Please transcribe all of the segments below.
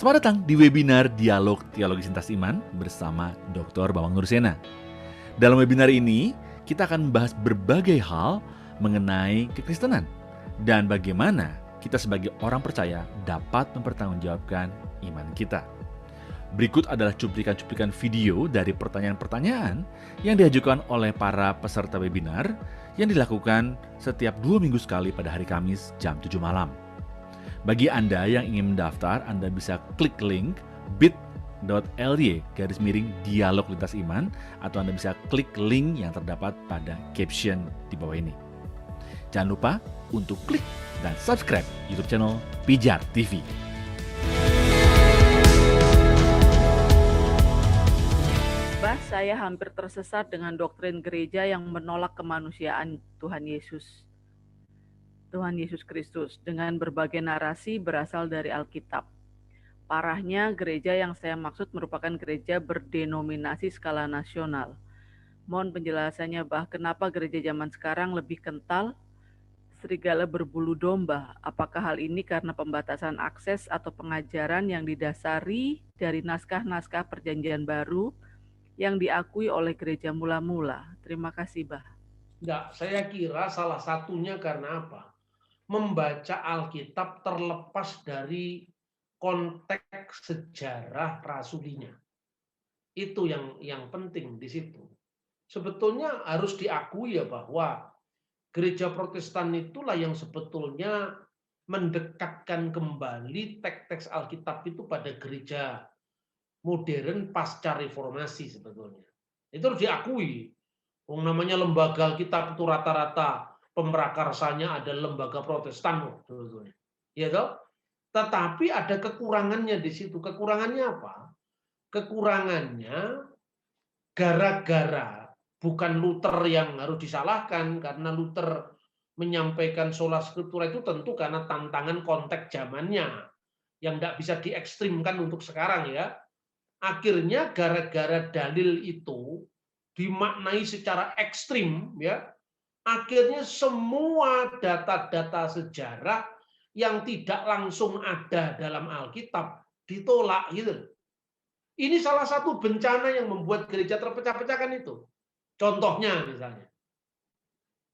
Selamat datang di webinar Dialog Teologi Sintas Iman bersama Dr. Bambang Nursena. Dalam webinar ini, kita akan membahas berbagai hal mengenai kekristenan dan bagaimana kita sebagai orang percaya dapat mempertanggungjawabkan iman kita. Berikut adalah cuplikan-cuplikan video dari pertanyaan-pertanyaan yang diajukan oleh para peserta webinar yang dilakukan setiap 2 minggu sekali pada hari Kamis jam 7 malam. Bagi Anda yang ingin mendaftar, Anda bisa klik link bit.ly/dialog lintas iman atau Anda bisa klik link yang terdapat pada caption di bawah ini. Jangan lupa untuk klik dan subscribe YouTube channel Pijar TV. Saya hampir tersesat dengan doktrin gereja yang menolak kemanusiaan Tuhan Yesus Kristus dengan berbagai narasi berasal dari Alkitab. Parahnya, gereja yang saya maksud merupakan gereja berdenominasi skala nasional. Mohon penjelasannya, kenapa gereja zaman sekarang lebih kental? Serigala berbulu domba. Apakah hal ini karena pembatasan akses atau pengajaran yang didasari dari naskah-naskah Perjanjian Baru yang diakui oleh gereja mula-mula? Terima kasih, Enggak, saya kira salah satunya karena apa? Membaca Alkitab terlepas dari konteks sejarah rasulinya. Itu yang penting di situ. Sebetulnya harus diakui ya bahwa gereja Protestan itulah yang sebetulnya mendekatkan kembali teks-teks Alkitab itu pada gereja modern pasca reformasi sebetulnya. Itu harus diakui. Namanya lembaga Alkitab itu rata-rata pemrakarsanya ada lembaga Protestan sebetulnya. Ya toh? Tetapi ada kekurangannya di situ. Kekurangannya apa? Kekurangannya gara-gara bukan Luther yang harus disalahkan, karena Luther menyampaikan sola scriptura itu tentu karena tantangan konteks zamannya yang tidak bisa diekstrimkan untuk sekarang ya. Akhirnya gara-gara dalil itu dimaknai secara ekstrim ya, akhirnya semua data-data sejarah yang tidak langsung ada dalam Alkitab ditolak gitu. Ini salah satu bencana yang membuat gereja terpecah-pecahkan itu. Contohnya misalnya,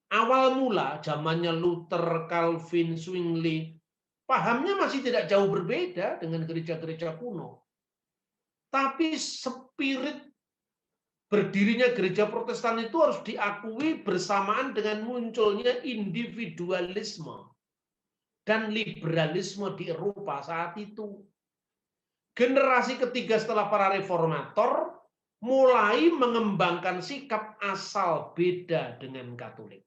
awal mula zamannya Luther, Calvin, Zwingli, pahamnya masih tidak jauh berbeda dengan gereja-gereja kuno. Tapi spirit berdirinya gereja Protestan itu harus diakui bersamaan dengan munculnya individualisme dan liberalisme di Eropa saat itu. Generasi ketiga setelah para reformator mulai mengembangkan sikap asal beda dengan Katolik.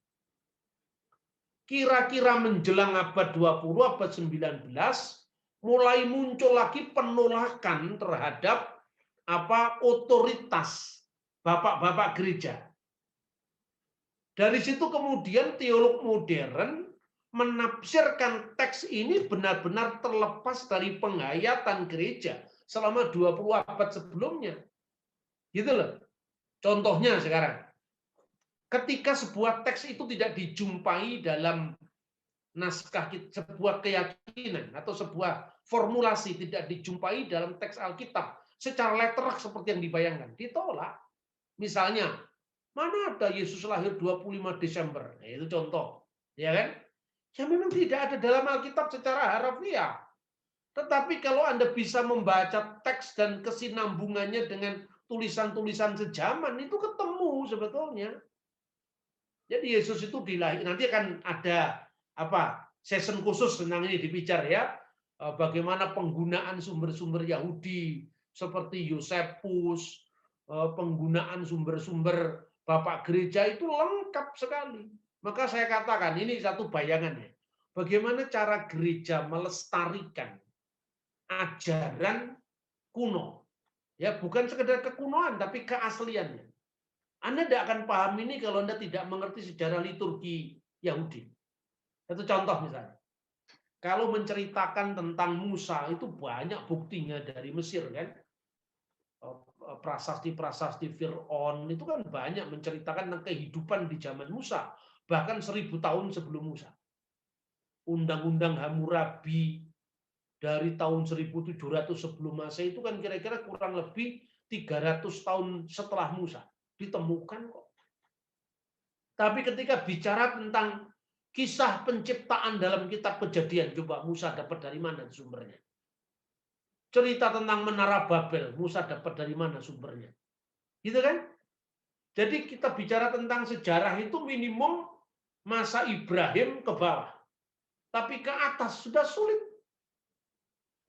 Kira-kira menjelang abad 20, abad 19, mulai muncul lagi penolakan terhadap otoritas bapak-bapak gereja. Dari situ kemudian teolog modern menafsirkan teks ini benar-benar terlepas dari penghayatan gereja selama 20 abad sebelumnya. Gitu loh. Contohnya sekarang, ketika sebuah teks itu tidak dijumpai dalam naskah sebuah keyakinan atau sebuah formulasi tidak dijumpai dalam teks Alkitab secara letterak seperti yang dibayangkan, ditolak. Misalnya, mana ada Yesus lahir 25 Desember? Nah, itu contoh, ya kan? Ya memang tidak ada dalam Alkitab secara harafiah. Tetapi kalau Anda bisa membaca teks dan kesinambungannya dengan tulisan-tulisan sejaman, itu ketemu sebetulnya. Jadi Yesus itu dilahirkan, nanti akan ada session khusus tentang ini dibicar ya, bagaimana penggunaan sumber-sumber Yahudi seperti Yosefus, penggunaan sumber-sumber bapak gereja itu lengkap sekali. Maka saya katakan ini satu bayangannya, bagaimana cara gereja melestarikan ajaran kuno, ya bukan sekedar kekunoan tapi keasliannya. Anda tidak akan paham ini kalau Anda tidak mengerti sejarah liturgi Yahudi. Satu contoh misalnya, kalau menceritakan tentang Musa itu banyak buktinya dari Mesir kan. Prasasti-prasasti Fir'aun itu kan banyak menceritakan tentang kehidupan di zaman Musa, bahkan 1000 tahun sebelum Musa. Undang-undang Hammurabi, dari tahun 1700 sebelum Masehi itu kan kira-kira kurang lebih 300 tahun setelah Musa. Ditemukan kok. Tapi ketika bicara tentang kisah penciptaan dalam kitab Kejadian, coba Musa dapat dari mana sumbernya? Cerita tentang Menara Babel, Musa dapat dari mana sumbernya? Gitu kan? Jadi kita bicara tentang sejarah itu minimum masa Ibrahim ke bawah. Tapi ke atas sudah sulit.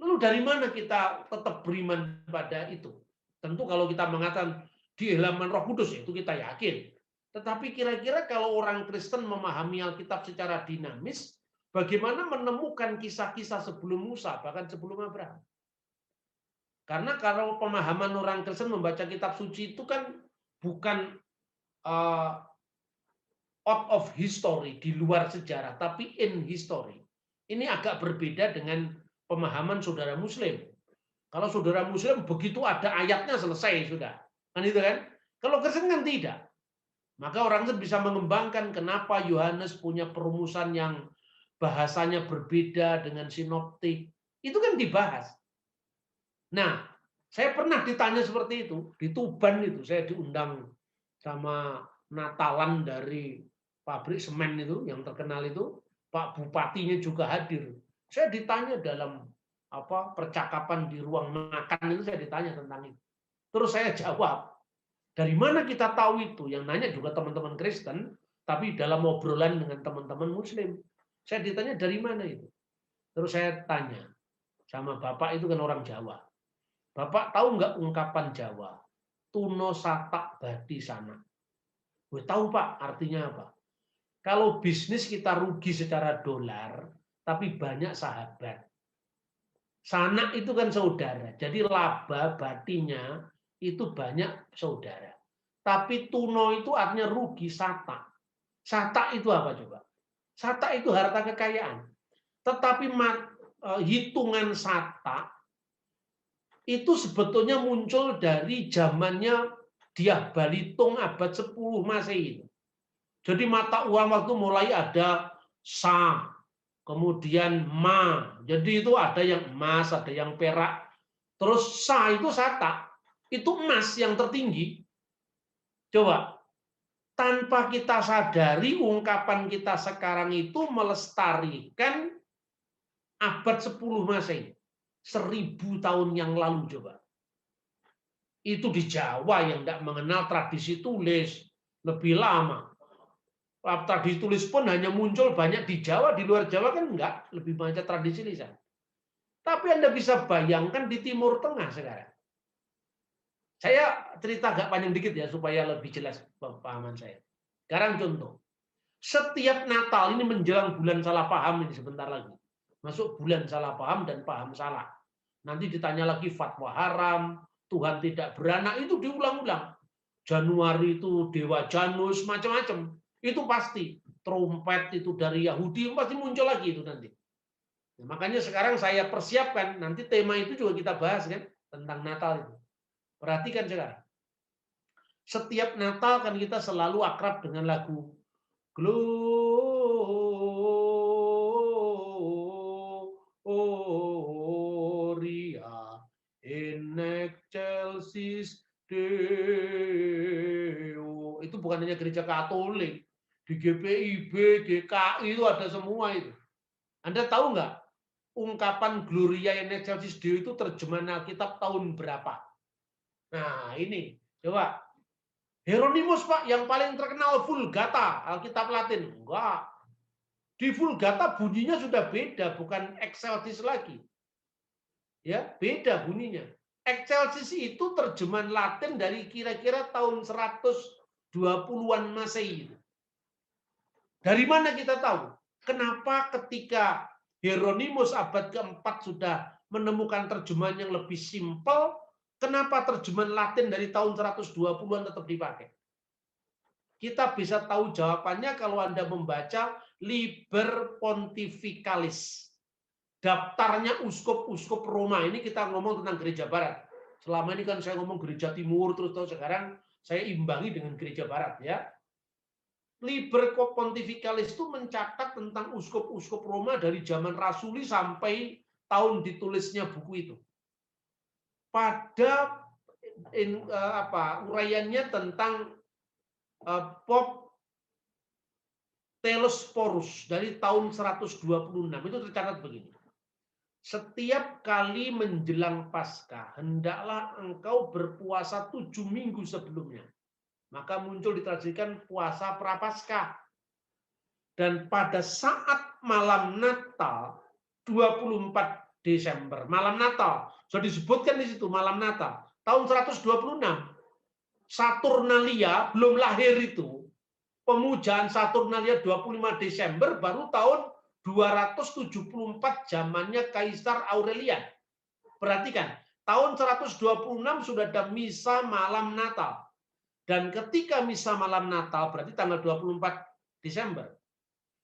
Lalu dari mana kita tetap beriman pada itu? Tentu kalau kita mengatakan di halaman Roh Kudus, itu kita yakin. Tetapi kira-kira kalau orang Kristen memahami Alkitab secara dinamis, bagaimana menemukan kisah-kisah sebelum Musa, bahkan sebelum Abraham? Karena kalau pemahaman orang Kristen membaca kitab suci itu kan bukan out of history, di luar sejarah, tapi in history. Ini agak berbeda dengan pemahaman saudara Muslim. Kalau saudara Muslim begitu ada ayatnya selesai sudah, kan itu kan? Kalau Kristen kan tidak. Maka orang Kristen bisa mengembangkan kenapa Yohanes punya perumusan yang bahasanya berbeda dengan sinoptik. Itu kan dibahas. Nah, saya pernah ditanya seperti itu di Tuban itu, saya diundang sama Natalan dari pabrik semen itu yang terkenal itu, Pak Bupatinya juga hadir. Saya ditanya dalam percakapan di ruang makan itu, saya ditanya tentang itu. Terus saya jawab, dari mana kita tahu itu? Yang nanya juga teman-teman Kristen, tapi dalam obrolan dengan teman-teman Muslim. Saya ditanya dari mana itu? Terus saya tanya sama Bapak itu kan orang Jawa. Bapak tahu nggak ungkapan Jawa? Tuno satak badi sana. Gue tahu Pak, artinya apa? Kalau bisnis kita rugi secara dolar, tapi banyak sahabat. Sanak itu kan saudara. Jadi laba batinya itu banyak saudara. Tapi tuno itu artinya rugi, satak. Satak itu apa coba? Satak itu harta kekayaan. Tetapi hitungan satak itu sebetulnya muncul dari zamannya Dyah Balitung abad 10 Masehi. Jadi mata uang waktu mulai ada sa, kemudian ma. Jadi itu ada yang emas, ada yang perak. Terus sa itu sata, itu emas yang tertinggi. Coba, tanpa kita sadari ungkapan kita sekarang itu melestarikan abad 10 Masehi. 1000 tahun yang lalu coba. Itu di Jawa yang tidak mengenal tradisi tulis lebih lama. Tradisi tulis pun hanya muncul banyak di Jawa, di luar Jawa kan enggak, lebih banyak tradisi lisan. Tapi Anda bisa bayangkan di Timur Tengah sekarang. Saya cerita agak panjang dikit ya supaya lebih jelas pemahaman saya. Sekarang contoh. Setiap Natal ini menjelang bulan salah paham ini sebentar lagi. Masuk bulan salah paham dan paham salah. Nanti ditanya lagi fatwa haram, Tuhan tidak beranak, itu diulang-ulang. Januari itu Dewa Janus, macam-macam. Itu pasti. Trompet itu dari Yahudi, pasti muncul lagi itu nanti. Nah, makanya sekarang saya persiapkan, nanti tema itu juga kita bahas kan, tentang Natal itu. Perhatikan sekarang. Setiap Natal kan kita selalu akrab dengan lagu Gloria in excelsis Deo. Itu bukan hanya gereja Katolik. Di GPIB, GKI itu ada semua itu. Anda tahu nggak? Ungkapan Gloria in excelsis Deo itu terjemahan Alkitab tahun berapa? Nah ini, coba. Hieronymus Pak, yang paling terkenal Vulgata, Alkitab Latin. Enggak. Di Vulgata bunyinya sudah beda, bukan excelsis lagi. Ya, beda bunyinya. Excelsis itu terjemahan Latin dari kira-kira tahun 120-an Masehi. Dari mana kita tahu? Kenapa ketika Hieronymus abad keempat sudah menemukan terjemahan yang lebih simpel, kenapa terjemahan Latin dari tahun 120-an tetap dipakai? Kita bisa tahu jawabannya kalau Anda membaca Liber Pontificalis. Daftarnya uskup-uskup Roma. Ini kita ngomong tentang gereja barat. Selama ini kan saya ngomong gereja timur, terus sekarang saya imbangi dengan gereja barat. Ya. Liber Pontificalis itu mencatat tentang uskup-uskup Roma dari zaman Rasuli sampai tahun ditulisnya buku itu. Pada uraiannya tentang Pope Telesphorus dari tahun 126 itu tercatat begini. Setiap kali menjelang Paskah, hendaklah engkau berpuasa 7 minggu sebelumnya. Maka muncul ditradisikan puasa Prapaskah. Dan pada saat malam Natal, 24 Desember, malam Natal, sudah disebutkan di situ malam Natal, tahun 126, Saturnalia belum lahir itu, pemujaan Saturnalia 25 Desember baru tahun 274 zamannya Kaisar Aurelian. Perhatikan, tahun 126 sudah ada misa malam Natal. Dan ketika misa malam Natal, berarti tanggal 24 Desember,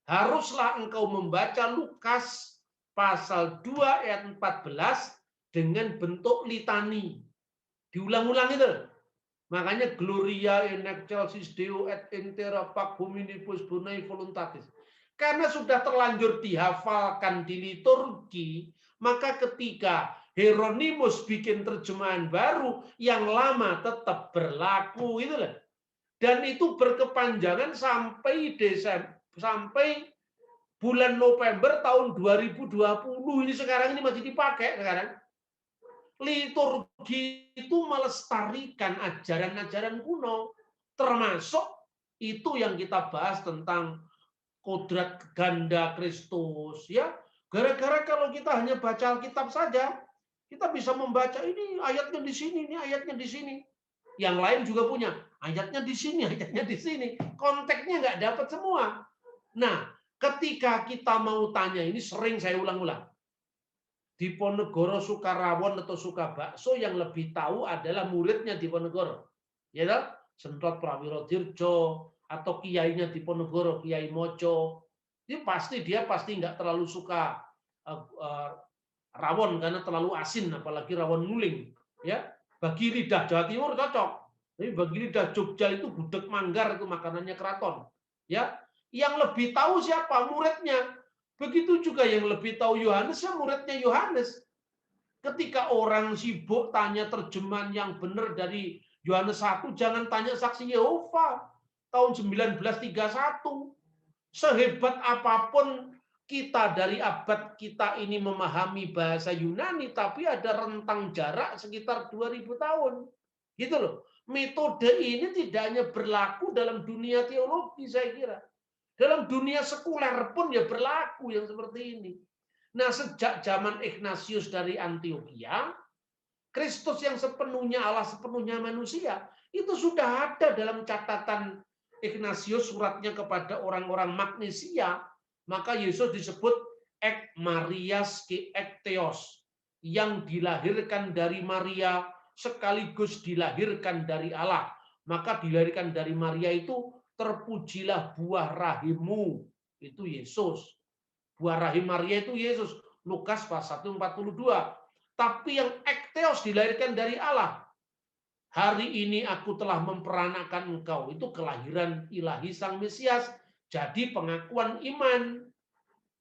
haruslah engkau membaca Lukas pasal 2 ayat 14 dengan bentuk litani. Diulang-ulang itu. Makanya Gloria in excelsis Deo et intera pac hominibus bonae voluntatis. Karena sudah terlanjur dihafalkan di liturgi, maka ketika Hieronymus bikin terjemahan baru, yang lama tetap berlaku. Itulah. Dan itu berkepanjangan sampai Desember, sampai bulan November tahun 2020. Ini sekarang ini masih dipakai sekarang. Liturgi itu melestarikan ajaran-ajaran kuno, termasuk itu yang kita bahas tentang kodrat ganda Kristus, ya. Gara-gara kalau kita hanya baca Alkitab saja, kita bisa membaca ini ayatnya di sini, ini ayatnya di sini. Yang lain juga punya ayatnya di sini, ayatnya di sini. Konteksnya nggak dapat semua. Nah, ketika kita mau tanya, ini sering saya ulang-ulang. Diponegoro Sukarawon atau Sukabakso yang lebih tahu adalah muridnya Diponegoro. Ya toh? Sentot Prawiro Dirjo atau kiainya Diponegoro, Kiai Mojo. Dia pasti nggak terlalu suka rawon karena terlalu asin, apalagi rawon nguling. Ya, bagi lidah Jawa Timur cocok. Tapi bagi lidah Jogja itu gudeg manggar, itu makanannya keraton. Ya, yang lebih tahu siapa? Muridnya. Begitu juga yang lebih tahu Yohanes, ya muridnya Yohanes. Ketika orang sibuk tanya terjemahan yang benar dari Yohanes 1, jangan tanya saksi Yehova tahun 1931. Sehebat apapun kita dari abad kita ini memahami bahasa Yunani, tapi ada rentang jarak sekitar 2000 tahun. Gitu loh. Metode ini tidak hanya berlaku dalam dunia teologi, saya kira. Dalam dunia sekuler pun ya berlaku yang seperti ini. Nah, sejak zaman Ignatius dari Antioquia, Kristus yang sepenuhnya Allah, sepenuhnya manusia, itu sudah ada dalam catatan Ignatius suratnya kepada orang-orang Magnesia. Maka Yesus disebut ek Marias ke ek Theos, yang dilahirkan dari Maria sekaligus dilahirkan dari Allah. Maka dilahirkan dari Maria itu terpujilah buah rahimmu, itu Yesus. Buah rahim Maria itu Yesus. Lukas pasal 1:42. Tapi yang ek Theos dilahirkan dari Allah. Hari ini aku telah memperanakan engkau. Itu kelahiran ilahi Sang Mesias. Jadi pengakuan iman.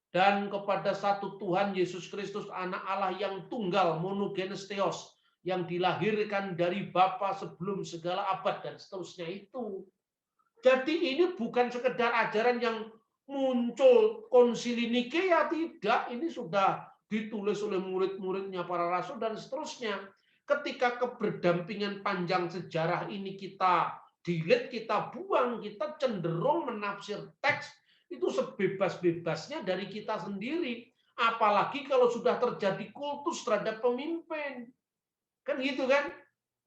Dan kepada satu Tuhan Yesus Kristus anak Allah yang tunggal, monogenes Theos, yang dilahirkan dari Bapa sebelum segala abad dan seterusnya itu. Jadi ini bukan sekedar ajaran yang muncul konsili Nikea, tidak. Ini sudah ditulis oleh murid-muridnya para rasul dan seterusnya. Ketika keberdampingan panjang sejarah ini kita delete, kita buang, kita cenderung menafsir teks itu sebebas-bebasnya dari kita sendiri. Apalagi kalau sudah terjadi kultus terhadap pemimpin. Kan gitu kan?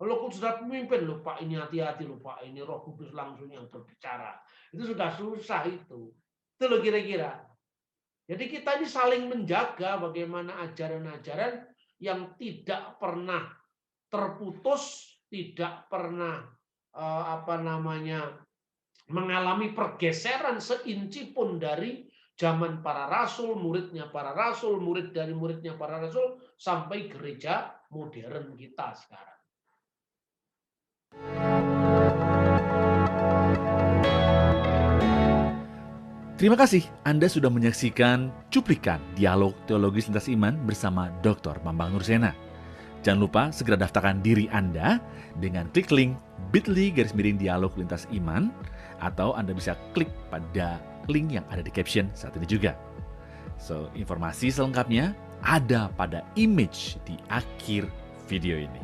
Kalau sudah pemimpin, lupa ini hati-hati, lupa ini Roh Kudus langsung yang berbicara. Itu sudah susah itu. Itu loh kira-kira. Jadi kita ini saling menjaga bagaimana ajaran-ajaran yang tidak pernah terputus, tidak pernah mengalami pergeseran seinci pun dari zaman para rasul, muridnya para rasul, murid dari muridnya para rasul, sampai gereja modern kita sekarang. Terima kasih Anda sudah menyaksikan cuplikan dialog teologis lintas iman bersama Dr. Bambang Nursena. Jangan lupa segera daftarkan diri Anda dengan klik link bit.ly/dialog lintas iman, atau Anda bisa klik pada link yang ada di caption saat ini juga. So, informasi selengkapnya ada pada image di akhir video ini.